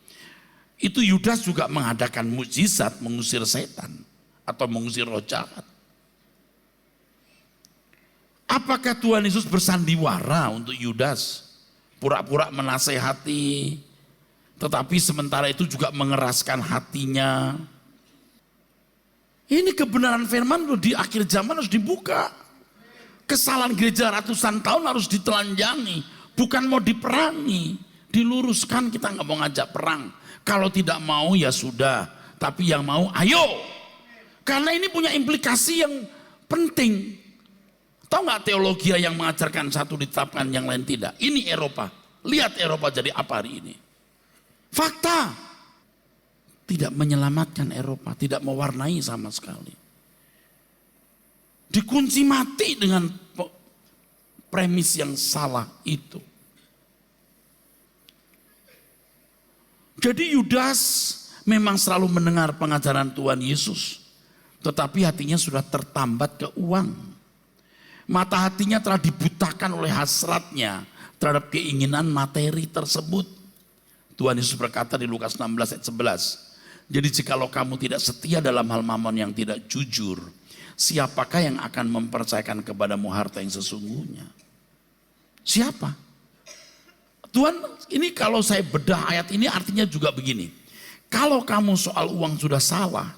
S1: Itu Yudas juga mengadakan mujizat mengusir setan atau mengusir roh jahat. Apakah Tuhan Yesus bersandiwara untuk Yudas? Pura-pura menasehati, tetapi sementara itu juga mengeraskan hatinya. Ini kebenaran firman loh, di akhir zaman harus dibuka. Kesalahan gereja ratusan tahun harus ditelanjangi. Bukan mau diperangi, diluruskan. Kita nggak mau ngajak perang. Kalau tidak mau ya sudah, tapi yang mau ayo. Karena ini punya implikasi yang penting. Tahu nggak teologi yang mengajarkan satu ditetapkan yang lain tidak? Ini Eropa. Lihat Eropa jadi apa hari ini. Fakta. Tidak menyelamatkan Eropa. Tidak mewarnai sama sekali. Dikunci mati dengan premis yang salah itu. Jadi Yudas memang selalu mendengar pengajaran Tuhan Yesus. Tetapi hatinya sudah tertambat ke uang. Mata hatinya telah dibutakan oleh hasratnya terhadap keinginan materi tersebut. Tuhan Yesus berkata di Lukas 16 ayat 11. Jadi jikalau kamu tidak setia dalam hal mamon yang tidak jujur, siapakah yang akan mempercayakan kepadamu harta yang sesungguhnya? Siapa? Tuhan, ini kalau saya bedah ayat ini artinya juga begini. Kalau kamu soal uang sudah salah,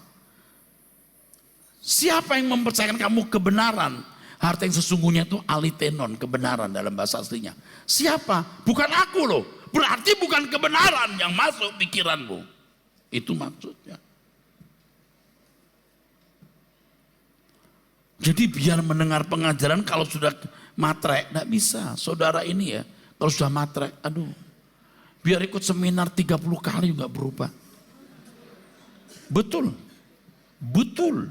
S1: siapa yang mempercayakan kamu kebenaran? Harta yang sesungguhnya itu alitenon, kebenaran dalam bahasa aslinya. Siapa? Bukan aku loh. Berarti bukan kebenaran yang masuk pikiranmu. Itu maksudnya. Jadi biar mendengar pengajaran kalau sudah matre, tidak bisa. Saudara ini ya, kalau sudah matre, aduh. Biar ikut seminar 30 kali juga berubah. Betul. Betul.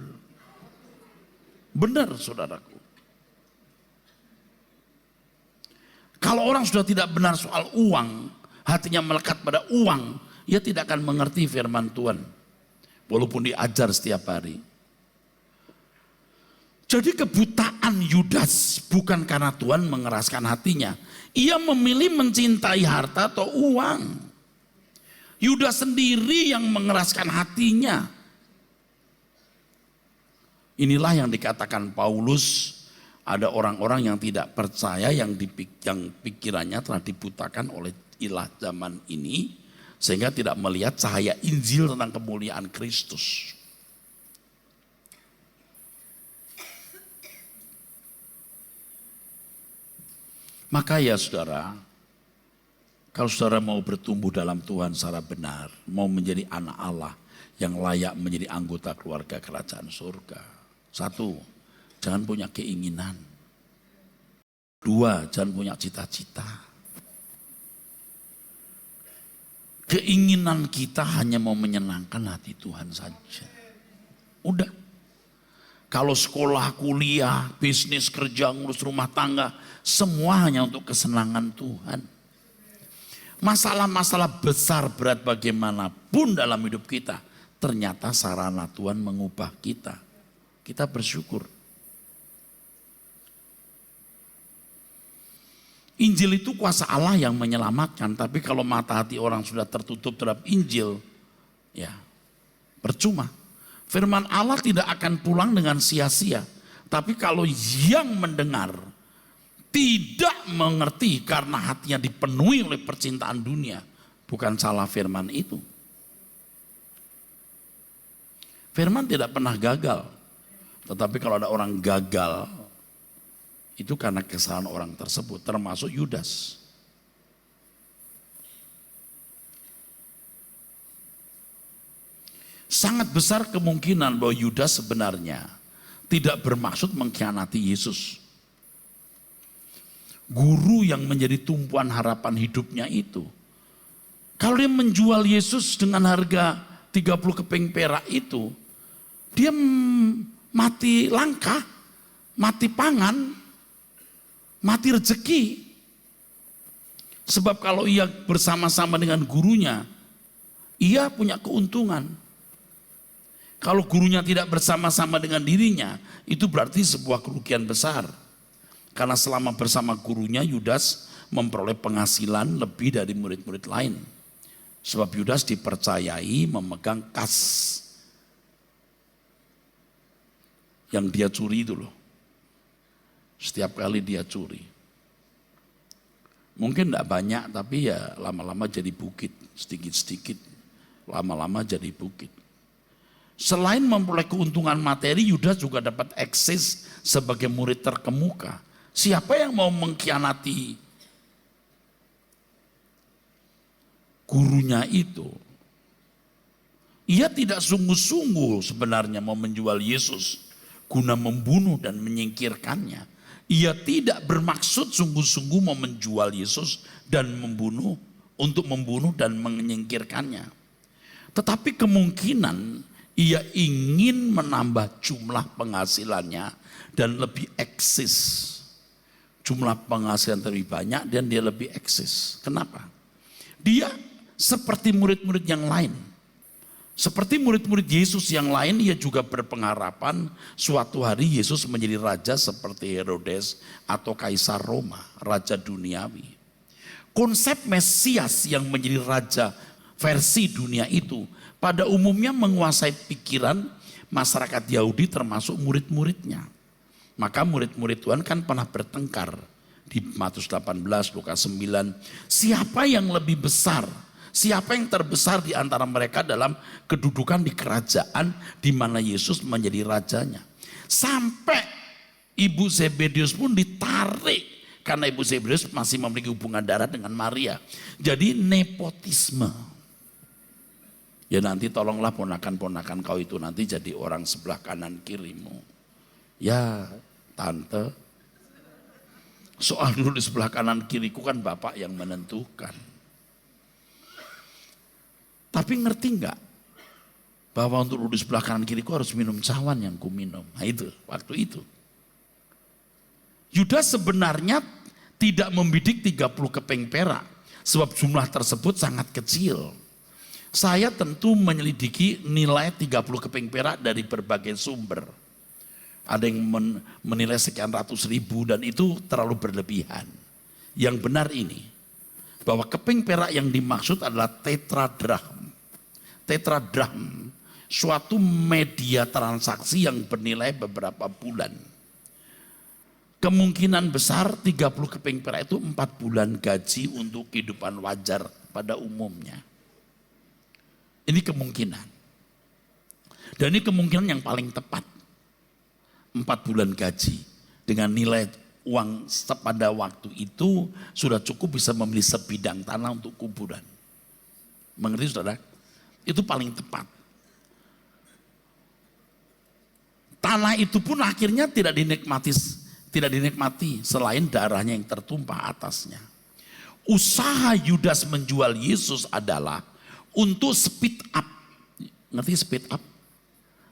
S1: Benar saudaraku. Kalau orang sudah tidak benar soal uang, hatinya melekat pada uang, ia tidak akan mengerti firman Tuhan. Walaupun diajar setiap hari. Jadi kebutaan Yudas bukan karena Tuhan mengeraskan hatinya. Ia memilih mencintai harta atau uang. Yudas sendiri yang mengeraskan hatinya. Inilah yang dikatakan Paulus. Ada orang-orang yang tidak percaya yang pikirannya telah dibutakan oleh ilah zaman ini sehingga tidak melihat cahaya Injil tentang kemuliaan Kristus. Maka ya saudara, kalau saudara mau bertumbuh dalam Tuhan secara benar, mau menjadi anak Allah yang layak menjadi anggota keluarga kerajaan surga. Satu, jangan punya keinginan. Dua, jangan punya cita-cita. Keinginan kita hanya mau menyenangkan hati Tuhan saja. Udah. Kalau sekolah, kuliah, bisnis, kerja, ngurus rumah tangga, semua hanya untuk kesenangan Tuhan. Masalah-masalah besar berat bagaimanapun dalam hidup kita, ternyata sarana Tuhan mengubah kita. Kita bersyukur. Injil itu kuasa Allah yang menyelamatkan, tapi kalau mata hati orang sudah tertutup terhadap Injil, ya percuma. Firman Allah tidak akan pulang dengan sia-sia. Tapi kalau yang mendengar tidak mengerti karena hatinya dipenuhi oleh percintaan dunia, bukan salah firman itu. Firman tidak pernah gagal. Tetapi kalau ada orang gagal, itu karena kesalahan orang tersebut, termasuk Yudas. Sangat besar kemungkinan bahwa Yudas sebenarnya tidak bermaksud mengkhianati Yesus. Guru yang menjadi tumpuan harapan hidupnya itu, kalau dia menjual Yesus dengan harga 30 keping perak itu, dia mati langka, mati pangan, mati rezeki. Sebab kalau ia bersama-sama dengan gurunya, ia punya keuntungan. Kalau gurunya tidak bersama-sama dengan dirinya, itu berarti sebuah kerugian besar. Karena selama bersama gurunya, Yudas memperoleh penghasilan lebih dari murid-murid lain. Sebab Yudas dipercayai memegang kas yang dia curi itu loh. Setiap kali dia curi. Mungkin tidak banyak, tapi ya lama-lama jadi bukit. Sedikit-sedikit, lama-lama jadi bukit. Selain memperoleh keuntungan materi, Yudas juga dapat eksis sebagai murid terkemuka. Siapa yang mau mengkhianati gurunya itu? Ia tidak sungguh-sungguh sebenarnya mau menjual Yesus guna membunuh dan menyingkirkannya. Ia tidak bermaksud sungguh-sungguh mau menjual Yesus dan untuk membunuh dan menyingkirkannya. Tetapi kemungkinan ia ingin menambah jumlah penghasilannya dan lebih eksis. Jumlah penghasilan lebih banyak dan dia lebih eksis. Kenapa? Dia seperti murid-murid yang lain. Seperti murid-murid Yesus yang lain, ia juga berpengharapan suatu hari Yesus menjadi raja seperti Herodes atau Kaisar Roma, raja duniawi. Konsep Mesias yang menjadi raja versi dunia itu pada umumnya menguasai pikiran masyarakat Yahudi termasuk murid-muridnya. Maka murid-murid Tuhan kan pernah bertengkar di Matius 18, Lukas 9. Siapa yang lebih besar? Siapa yang terbesar di antara mereka dalam kedudukan di kerajaan di mana Yesus menjadi rajanya. Sampai Ibu Zebedius pun ditarik karena Ibu Zebedius masih memiliki hubungan darah dengan Maria. Jadi nepotisme. Ya nanti tolonglah ponakan-ponakan kau itu nanti jadi orang sebelah kanan kirimu. Ya tante, soal dulu di sebelah kanan kiriku kan bapak yang menentukan. Tapi ngerti enggak bahwa untuk duduk di sebelah kanan kiriku harus minum cawan yang ku minum. Nah itu, waktu itu. Yudas sebenarnya tidak membidik 30 keping perak. Sebab jumlah tersebut sangat kecil. Saya tentu menyelidiki nilai 30 keping perak dari berbagai sumber. Ada yang menilai sekian ratus ribu dan itu terlalu berlebihan. Yang benar ini, bahwa keping perak yang dimaksud adalah tetradrachm. Tetradrachm, suatu media transaksi yang bernilai beberapa bulan. Kemungkinan besar 30 keping perak itu 4 bulan gaji untuk kehidupan wajar pada umumnya. Ini kemungkinan. Dan ini kemungkinan yang paling tepat. 4 bulan gaji dengan nilai uang pada waktu itu sudah cukup bisa membeli sebidang tanah untuk kuburan. Mengerti saudara? Itu paling tepat. Tanah itu pun akhirnya tidak dinikmati selain darahnya yang tertumpah atasnya. Usaha Yudas menjual Yesus adalah untuk speed up. Ngerti speed up?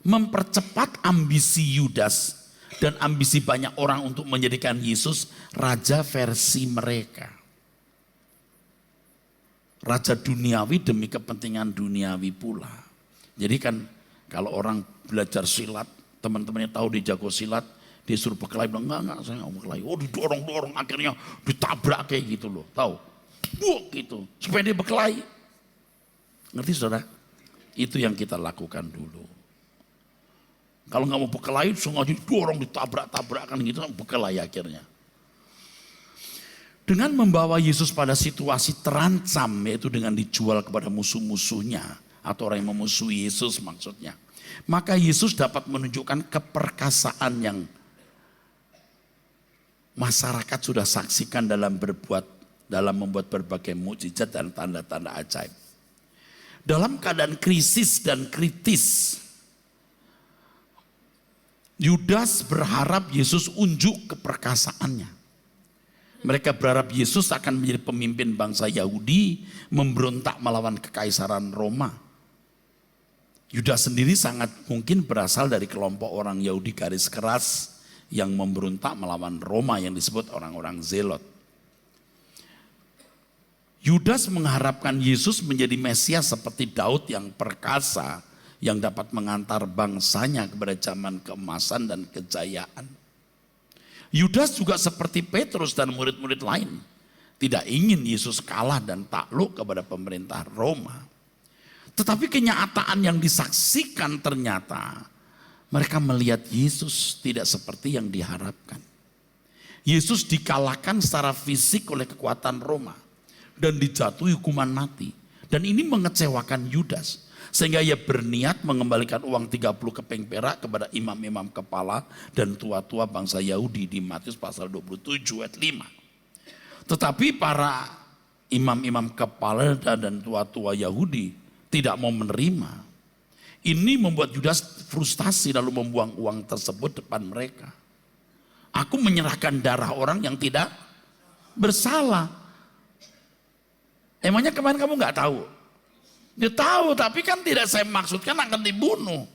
S1: Mempercepat ambisi Yudas dan ambisi banyak orang untuk menjadikan Yesus raja versi mereka. Raja duniawi demi kepentingan duniawi pula. Jadi kan kalau orang belajar silat, teman-temannya tahu dia jago silat, dia suruh berkelahi, bilang enggak saya nggak berkelahi. Oh didorong-dorong akhirnya ditabrak kayak gitu loh, tahu? Gitu, supaya dia berkelahi. Ngerti saudara? Itu yang kita lakukan dulu. Kalau nggak mau berkelahi, sengaja didorong, ditabrak-tabrakan gitu, berkelahi akhirnya. Dengan membawa Yesus pada situasi terancam, yaitu dengan dijual kepada musuh-musuhnya, atau orang yang memusuhi Yesus maksudnya. Maka Yesus dapat menunjukkan keperkasaan yang masyarakat sudah saksikan dalam membuat berbagai mukjizat dan tanda-tanda ajaib. Dalam keadaan krisis dan kritis, Yudas berharap Yesus unjuk keperkasaannya. Mereka berharap Yesus akan menjadi pemimpin bangsa Yahudi, memberontak melawan kekaisaran Roma. Yudas sendiri sangat mungkin berasal dari kelompok orang Yahudi garis keras yang memberontak melawan Roma yang disebut orang-orang Zelot. Yudas mengharapkan Yesus menjadi Mesias seperti Daud yang perkasa, yang dapat mengantar bangsanya kepada zaman keemasan dan kejayaan. Yudas juga seperti Petrus dan murid-murid lain, tidak ingin Yesus kalah dan takluk kepada pemerintah Roma. Tetapi kenyataan yang disaksikan ternyata mereka melihat Yesus tidak seperti yang diharapkan. Yesus dikalahkan secara fisik oleh kekuatan Roma dan dijatuhi hukuman mati. Dan ini mengecewakan Yudas. Sehingga ia berniat mengembalikan uang 30 keping perak kepada imam-imam kepala dan tua-tua bangsa Yahudi di Matius pasal 27 ayat 5. Tetapi para imam-imam kepala dan tua-tua Yahudi tidak mau menerima. Ini membuat Yudas frustasi lalu membuang uang tersebut depan mereka. Aku menyerahkan darah orang yang tidak bersalah. Emangnya kemarin kamu nggak tahu? Dia tahu, tapi kan tidak saya maksudkan akan dibunuh.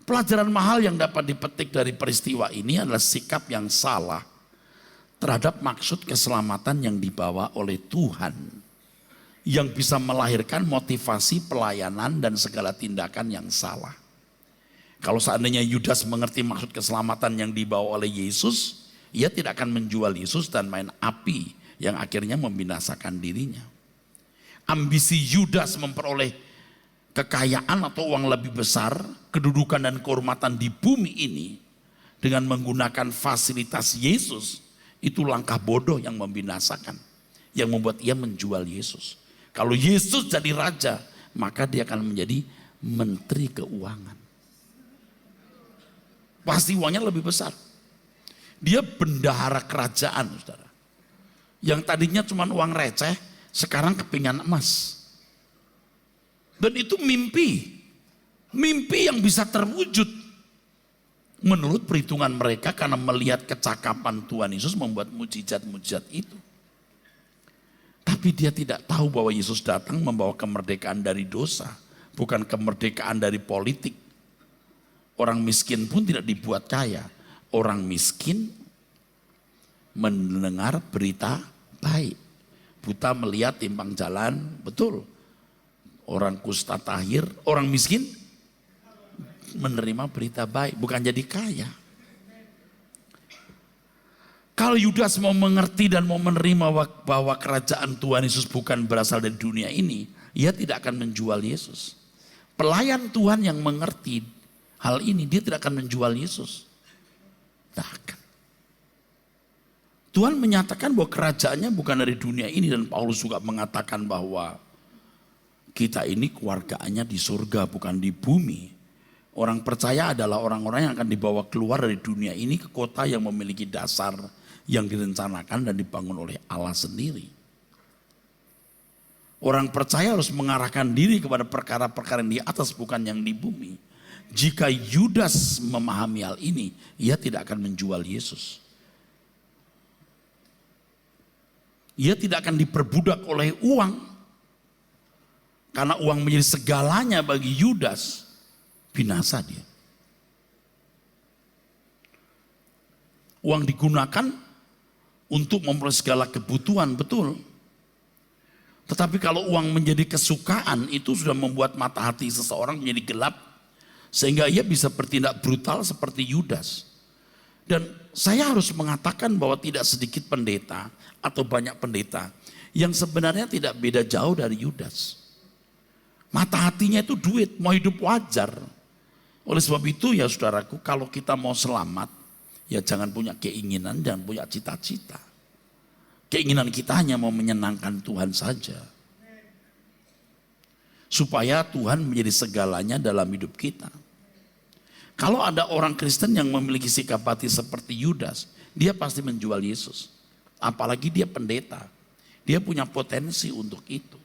S1: Pelajaran mahal yang dapat dipetik dari peristiwa ini adalah sikap yang salah terhadap maksud keselamatan yang dibawa oleh Tuhan, yang bisa melahirkan motivasi pelayanan dan segala tindakan yang salah. Kalau seandainya Yudas mengerti maksud keselamatan yang dibawa oleh Yesus, ia tidak akan menjual Yesus dan main api yang akhirnya membinasakan dirinya. Ambisi Yudas memperoleh kekayaan atau uang lebih besar, kedudukan dan kehormatan di bumi ini dengan menggunakan fasilitas Yesus, itu langkah bodoh yang membinasakan, yang membuat ia menjual Yesus. Kalau Yesus jadi raja, maka dia akan menjadi menteri keuangan. Pasti uangnya lebih besar. Dia bendahara kerajaan, saudara. Yang tadinya cuma uang receh, sekarang kepingan emas. Dan itu mimpi. Mimpi yang bisa terwujud. Menurut perhitungan mereka, karena melihat kecakapan Tuhan Yesus membuat mujizat-mujizat itu. Tapi dia tidak tahu bahwa Yesus datang membawa kemerdekaan dari dosa, bukan kemerdekaan dari politik. Orang miskin pun tidak dibuat kaya. Orang miskin mendengar berita baik. Buta melihat timpang jalan, betul. Orang kusta tahir, orang miskin menerima berita baik, bukan jadi kaya. Kalau Yudas mau mengerti dan mau menerima bahwa kerajaan Tuhan Yesus bukan berasal dari dunia ini, ia tidak akan menjual Yesus. Pelayan Tuhan yang mengerti hal ini, dia tidak akan menjual Yesus. Tidak akan. Tuhan menyatakan bahwa kerajaannya bukan dari dunia ini, dan Paulus juga mengatakan bahwa kita ini keluarganya di surga bukan di bumi. Orang percaya adalah orang-orang yang akan dibawa keluar dari dunia ini ke kota yang memiliki dasar yang direncanakan dan dibangun oleh Allah sendiri. Orang percaya harus mengarahkan diri kepada perkara-perkara yang di atas bukan yang di bumi. Jika Yudas memahami hal ini, ia tidak akan menjual Yesus. Ia tidak akan diperbudak oleh uang. Karena uang menjadi segalanya bagi Yudas, binasa dia. Uang digunakan untuk memperoleh segala kebutuhan, betul. Tetapi kalau uang menjadi kesukaan, itu sudah membuat mata hati seseorang menjadi gelap, sehingga ia bisa bertindak brutal seperti Yudas. Dan saya harus mengatakan bahwa tidak sedikit pendeta atau banyak pendeta yang sebenarnya tidak beda jauh dari Yudas. Mata hatinya itu duit, mau hidup wajar. Oleh sebab itu ya saudaraku, kalau kita mau selamat, ya jangan punya keinginan, jangan punya cita-cita. Keinginan kita hanya mau menyenangkan Tuhan saja. Supaya Tuhan menjadi segalanya dalam hidup kita. Kalau ada orang Kristen yang memiliki sikap hati seperti Yudas, dia pasti menjual Yesus. Apalagi dia pendeta. Dia punya potensi untuk itu.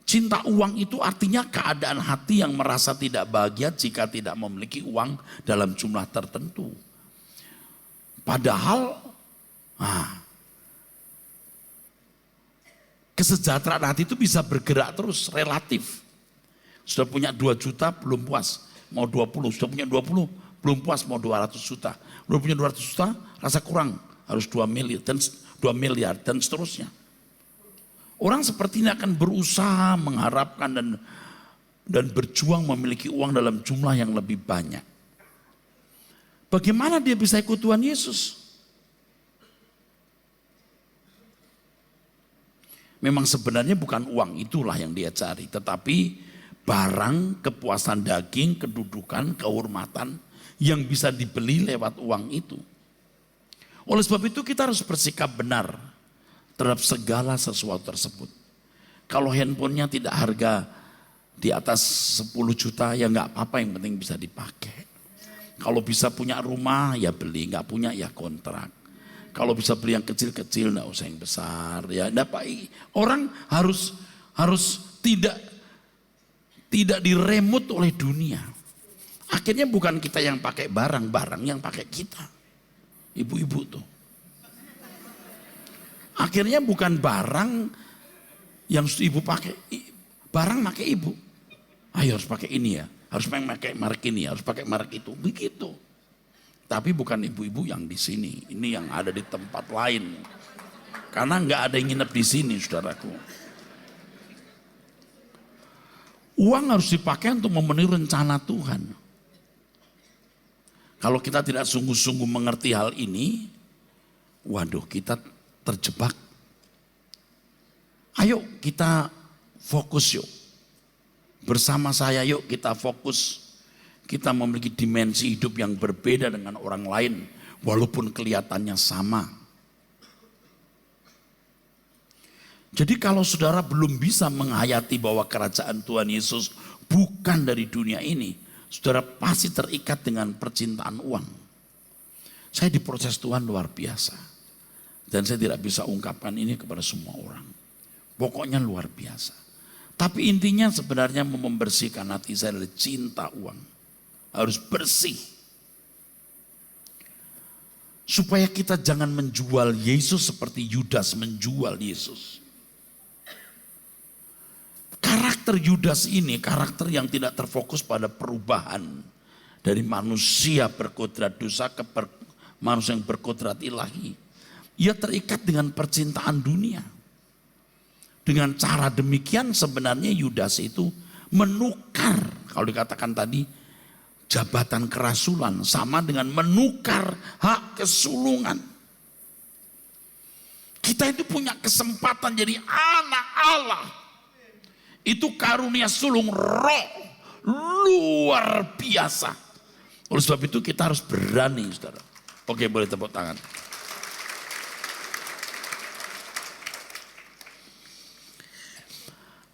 S1: Cinta uang itu artinya keadaan hati yang merasa tidak bahagia jika tidak memiliki uang dalam jumlah tertentu. Padahal kesejahteraan hati itu bisa bergerak terus, relatif. Sudah punya 2 juta belum puas, mau 20. Sudah punya 20 belum puas, mau 200 juta. Sudah punya 200 juta rasa kurang, harus 2 miliar dan seterusnya. Orang seperti ini akan berusaha mengharapkan dan berjuang memiliki uang dalam jumlah yang lebih banyak. Bagaimana dia bisa ikut Tuhan Yesus? Memang sebenarnya bukan uang itulah yang dia cari, tetapi barang, kepuasan daging, kedudukan, kehormatan yang bisa dibeli lewat uang itu. Oleh sebab itu kita harus bersikap benar terhadap segala sesuatu tersebut. Kalau handphonenya tidak harga di atas 10 juta ya nggak apa-apa, yang penting bisa dipakai. Kalau bisa punya rumah ya beli, nggak punya ya kontrak. Kalau bisa beli yang kecil-kecil, nggak usah yang besar. Ya, orang harus tidak diremut oleh dunia. Akhirnya bukan kita yang pakai barang, barang yang pakai kita. Ibu-ibu tuh. Akhirnya bukan barang yang ibu pakai, barang pakai ibu. Ayo harus pakai ini ya, harus pakai merek ini, harus pakai merek itu, begitu. Tapi bukan ibu-ibu yang di sini, ini yang ada di tempat lain. Karena nggak ada yang nginep di sini, saudaraku. Uang harus dipakai untuk memenuhi rencana Tuhan. Kalau kita tidak sungguh-sungguh mengerti hal ini, waduh, kita terjebak. Ayo kita fokus yuk. Bersama saya yuk kita fokus. Kita memiliki dimensi hidup yang berbeda dengan orang lain, walaupun kelihatannya sama. Jadi kalau saudara belum bisa menghayati bahwa kerajaan Tuhan Yesus bukan dari dunia ini, saudara pasti terikat dengan percintaan uang. Saya diproses Tuhan luar biasa. Dan saya tidak bisa ungkapkan ini kepada semua orang. Pokoknya luar biasa. Tapi intinya sebenarnya membersihkan hati saya dari cinta uang. Harus bersih. Supaya kita jangan menjual Yesus seperti Yudas menjual Yesus. Karakter Yudas ini karakter yang tidak terfokus pada perubahan dari manusia berkodrat dosa ke manusia yang berkodrat ilahi. Ia terikat dengan percintaan dunia. Dengan cara demikian sebenarnya Yudas itu menukar, kalau dikatakan tadi jabatan kerasulan sama dengan menukar hak kesulungan. Kita itu punya kesempatan jadi anak Allah. Itu karunia sulung roh luar biasa. Oleh sebab itu kita harus berani, saudara. Oke, boleh tepuk tangan.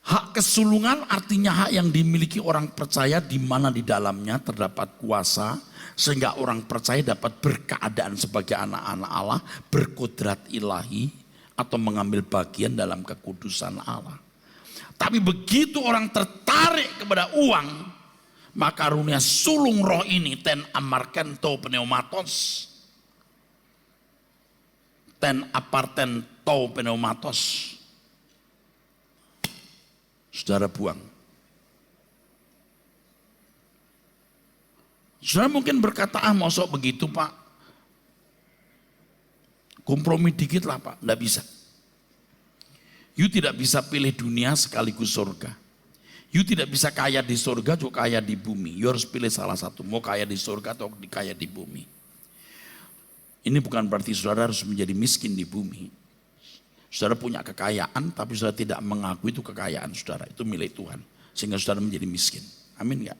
S1: Hak kesulungan artinya hak yang dimiliki orang percaya di mana di dalamnya terdapat kuasa sehingga orang percaya dapat berkeadaan sebagai anak-anak Allah, berkodrat ilahi atau mengambil bagian dalam kekudusan Allah. Tapi begitu orang tertarik kepada uang, maka karunia sulung roh ini ten amarkento pneumatos. Ten apartento pneumatos. Saudara buang. Saudara mungkin berkata, mosok begitu Pak. Kompromi dikit lah Pak, enggak bisa. You tidak bisa pilih dunia sekaligus surga. You tidak bisa kaya di surga juga kaya di bumi. You harus pilih salah satu. Mau kaya di surga atau kaya di bumi. Ini bukan berarti saudara harus menjadi miskin di bumi. Saudara punya kekayaan tapi saudara tidak mengakui itu kekayaan saudara. Itu milik Tuhan. Sehingga saudara menjadi miskin. Amin gak?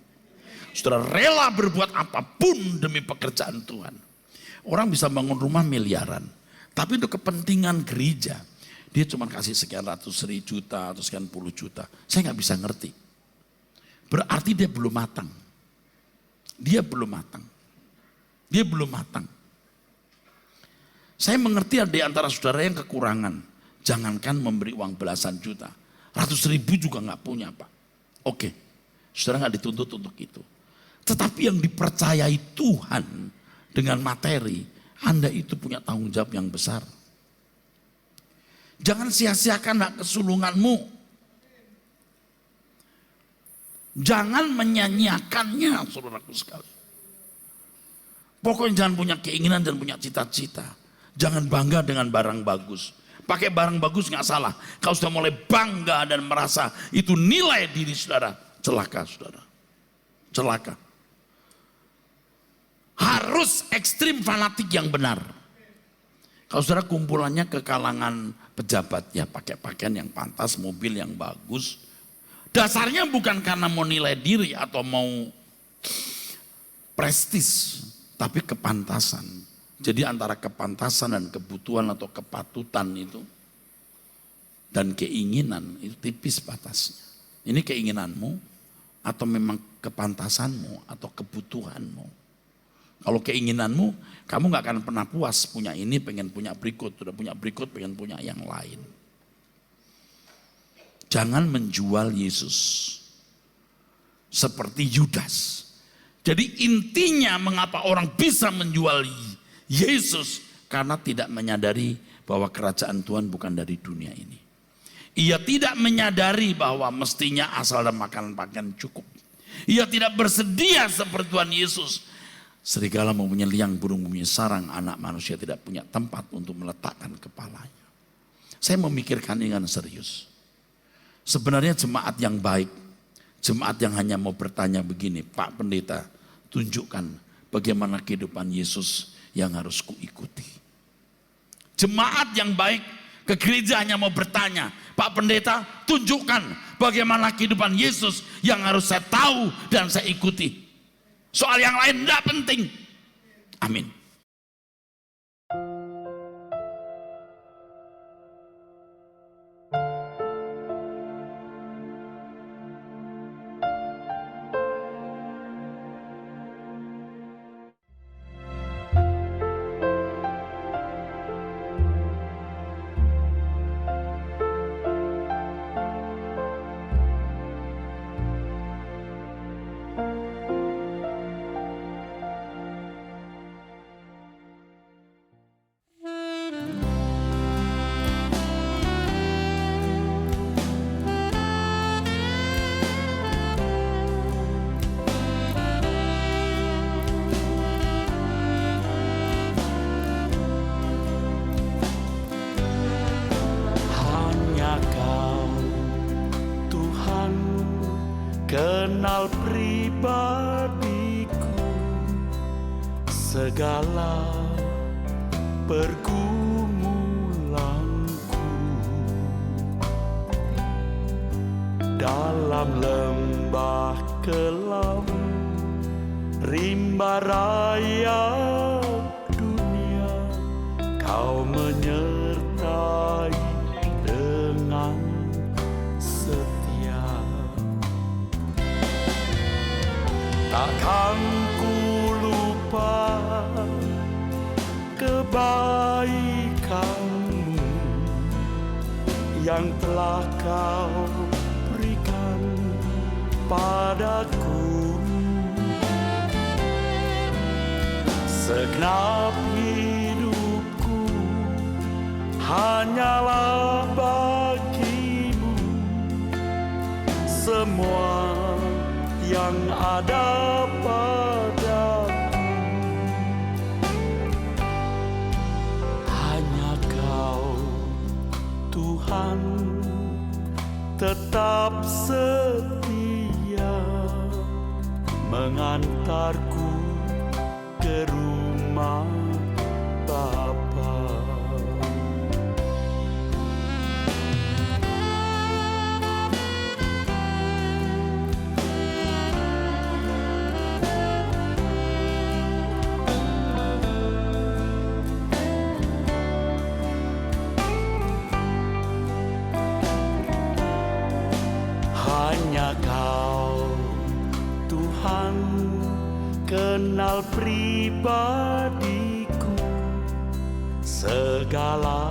S1: Saudara rela berbuat apapun demi pekerjaan Tuhan. Orang bisa bangun rumah miliaran. Tapi untuk kepentingan gereja. Dia cuma kasih sekian ratus juta atau sekian puluh juta. Saya nggak bisa ngerti. Berarti dia belum matang. Dia belum matang. Dia belum matang. Saya mengerti ada di antara saudara yang kekurangan. Jangankan memberi uang belasan juta. Ratus ribu juga nggak punya Pak. Oke, saudara nggak dituntut untuk itu. Tetapi yang dipercayai Tuhan dengan materi, Anda itu punya tanggung jawab yang besar. Jangan sia-siakan hak kesulunganmu. Jangan menyanyiakannya, saudaraku sekalian. Pokoknya jangan punya keinginan dan punya cita-cita. Jangan bangga dengan barang bagus. Pakai barang bagus nggak salah. Kalau sudah mulai bangga dan merasa itu nilai diri saudara, celaka saudara. Celaka. Harus ekstrim fanatik yang benar. Kalau saudara kumpulannya ke kalangan pejabat, ya pakai pakaian yang pantas, mobil yang bagus. Dasarnya bukan karena mau nilai diri atau mau prestis, tapi kepantasan. Jadi antara kepantasan dan kebutuhan atau kepatutan itu dan keinginan itu tipis batasnya. Ini keinginanmu atau memang kepantasanmu atau kebutuhanmu. Kalau keinginanmu, kamu gak akan pernah puas punya ini, pengen punya berikut, udah punya berikut, pengen punya yang lain. Jangan menjual Yesus seperti Yudas Jadi intinya mengapa orang bisa menjual Yesus, karena tidak menyadari bahwa kerajaan Tuhan bukan dari dunia ini. Ia tidak menyadari bahwa mestinya asal dan makanan pakaian cukup. Ia tidak bersedia seperti Tuhan Yesus. Serigala mempunyai liang, burung mempunyai sarang, anak manusia tidak punya tempat untuk meletakkan kepalanya. Saya memikirkan dengan serius. Sebenarnya jemaat yang baik, jemaat yang hanya mau bertanya begini, Pak Pendeta, tunjukkan bagaimana kehidupan Yesus yang harus kuikuti. Jemaat yang baik ke gereja hanya mau bertanya, Pak Pendeta, tunjukkan bagaimana kehidupan Yesus yang harus saya tahu dan saya ikuti. Soal yang lain tidak penting. Amin.
S2: Kenal pribadiku, segala pergumulanku. Dalam lembah kelam, rimba raya dunia, Kau menyertai dengan setia. Takkan ku lupa kebaikan-Mu yang telah Kau berikan padaku. Segenap hidupku hanyalah bagi-Mu, semua yang ada padaku. Hanya Kau, Tuhan, tetap setia mengantarku ke rumah Bapa. Hanya Kau, Tuhan, kenal pribadiku, segala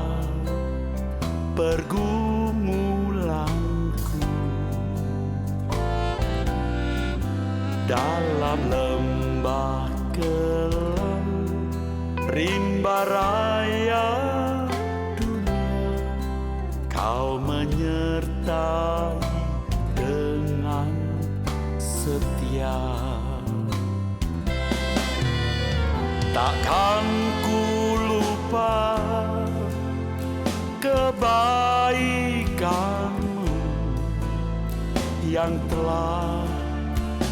S2: pergumulanku. Dalam lembah kelam, rimba raya dunia, Kau menyertai dengan setia. Takkan ku lupa kebaikan-Mu yang telah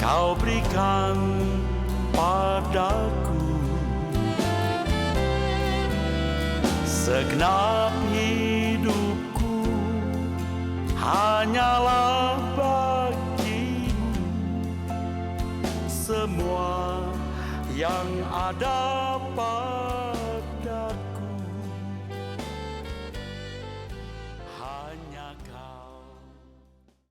S2: Kau berikan padaku. Segenap hidupku hanyalah bagi-Mu, semua yang ada padaku.